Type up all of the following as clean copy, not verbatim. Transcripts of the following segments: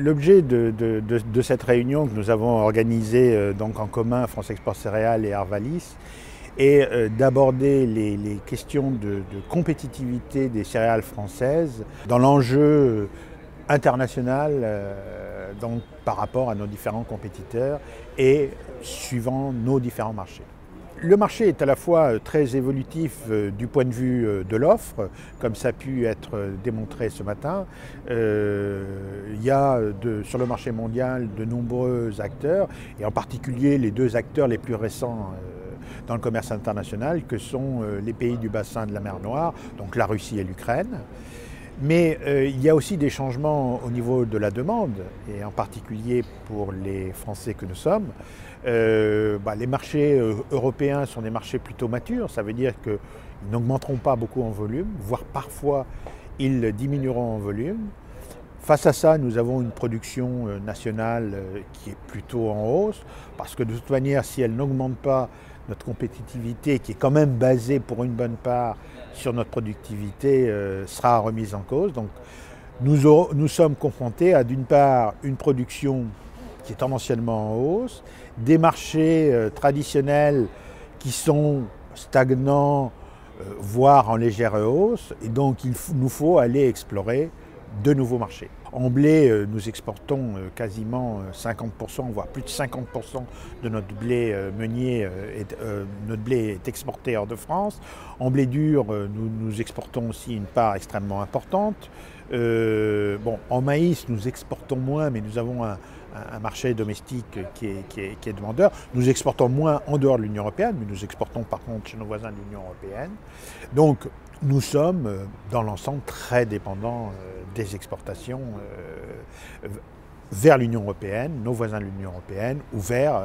L'objet de cette réunion que nous avons organisée donc en commun, France Export Céréales et Arvalis, est d'aborder les questions de compétitivité des céréales françaises dans l'enjeu international donc par rapport à nos différents compétiteurs et suivant nos différents marchés. Le marché est à la fois très évolutif du point de vue de l'offre, comme ça a pu être démontré ce matin. Il y a sur le marché mondial de nombreux acteurs, et en particulier les deux acteurs les plus récents dans le commerce international, que sont les pays du bassin de la mer Noire, donc la Russie et l'Ukraine. Mais il y a aussi des changements au niveau de la demande, et en particulier pour les Français que nous sommes. Les marchés européens sont des marchés plutôt matures, ça veut dire qu'ils n'augmenteront pas beaucoup en volume, voire parfois ils diminueront en volume. Face à ça, nous avons une production nationale qui est plutôt en hausse, parce que de toute manière, si elle n'augmente pas, notre compétitivité, qui est quand même basée pour une bonne part sur notre productivité, sera remise en cause. Donc nous sommes confrontés à d'une part une production qui est tendanciellement en hausse, des marchés traditionnels qui sont stagnants, voire en légère hausse, et donc il nous faut aller explorer de nouveaux marchés. En blé, nous exportons quasiment 50%, voire plus de 50% de notre blé meunier. Notre blé est exporté hors de France. En blé dur, nous exportons aussi une part extrêmement importante. En maïs, nous exportons moins, mais nous avons un marché domestique qui est demandeur. Nous exportons moins en dehors de l'Union européenne, mais nous exportons par contre chez nos voisins de l'Union européenne. Donc, nous sommes dans l'ensemble très dépendants des exportations vers l'Union européenne, nos voisins de l'Union européenne, ou vers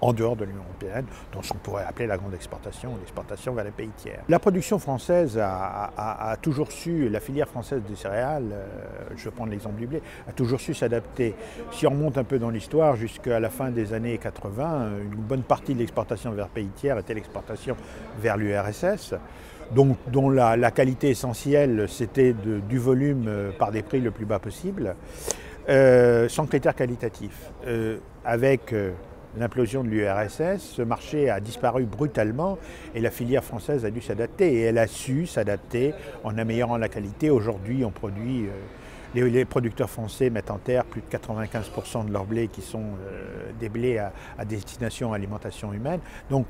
en dehors de l'Union européenne, dont on pourrait appeler la grande exportation ou l'exportation vers les pays tiers. La production française a toujours su, la filière française des céréales, je vais prendre l'exemple du blé, a toujours su s'adapter. Si on remonte un peu dans l'histoire, jusqu'à la fin des années 80, une bonne partie de l'exportation vers pays tiers était l'exportation vers l'URSS. Donc, dont la qualité essentielle, c'était du volume par des prix le plus bas possible, sans critères qualitatifs. Avec l'implosion de l'URSS, ce marché a disparu brutalement et la filière française a dû s'adapter. Et elle a su s'adapter en améliorant la qualité. Aujourd'hui, on produit, les producteurs français mettent en terre plus de 95% de leurs blés qui sont des blés à destination alimentation humaine. Donc,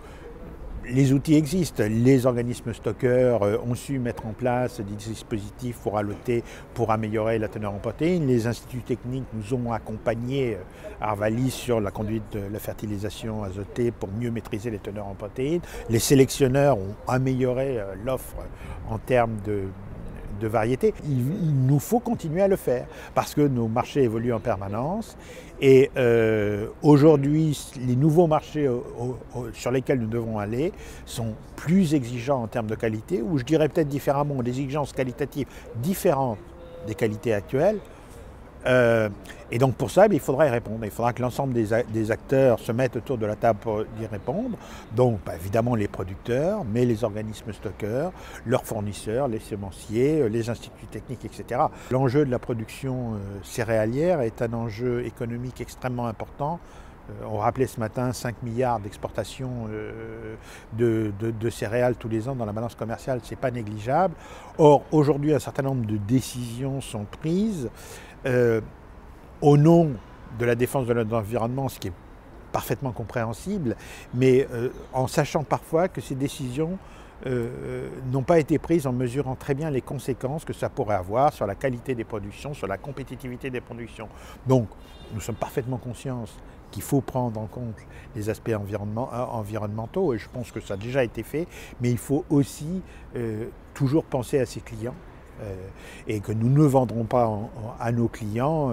les outils existent, les organismes stockeurs ont su mettre en place des dispositifs pour alloter, pour améliorer la teneur en protéines. Les instituts techniques nous ont accompagnés à Arvalis sur la conduite de la fertilisation azotée pour mieux maîtriser les teneurs en protéines. Les sélectionneurs ont amélioré l'offre en termes de variétés. Il nous faut continuer à le faire parce que nos marchés évoluent en permanence et aujourd'hui les nouveaux marchés sur lesquels nous devons aller sont plus exigeants en termes de qualité, ou je dirais peut-être différemment, des exigences qualitatives différentes des qualités actuelles. Et donc pour ça, il faudra y répondre. Il faudra que l'ensemble des acteurs se mettent autour de la table pour y répondre. Donc évidemment les producteurs, mais les organismes stockeurs, leurs fournisseurs, les semenciers, les instituts techniques, etc. L'enjeu de la production céréalière est un enjeu économique extrêmement important. On rappelait ce matin 5 milliards d'exportations de céréales tous les ans dans la balance commerciale, ce n'est pas négligeable. Or, aujourd'hui, un certain nombre de décisions sont prises au nom de la défense de notre environnement, ce qui est parfaitement compréhensible, mais en sachant parfois que ces décisions n'ont pas été prises en mesurant très bien les conséquences que ça pourrait avoir sur la qualité des productions, sur la compétitivité des productions. Donc, nous sommes parfaitement conscients qu'il faut prendre en compte les aspects environnementaux, et je pense que ça a déjà été fait, mais il faut aussi toujours penser à ses clients, et que nous ne vendrons pas à nos clients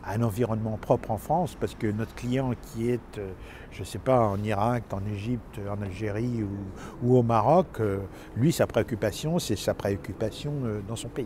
un environnement propre en France, parce que notre client qui est, je ne sais pas, en Irak, en Égypte, en Algérie ou au Maroc, lui, sa préoccupation, c'est sa préoccupation dans son pays.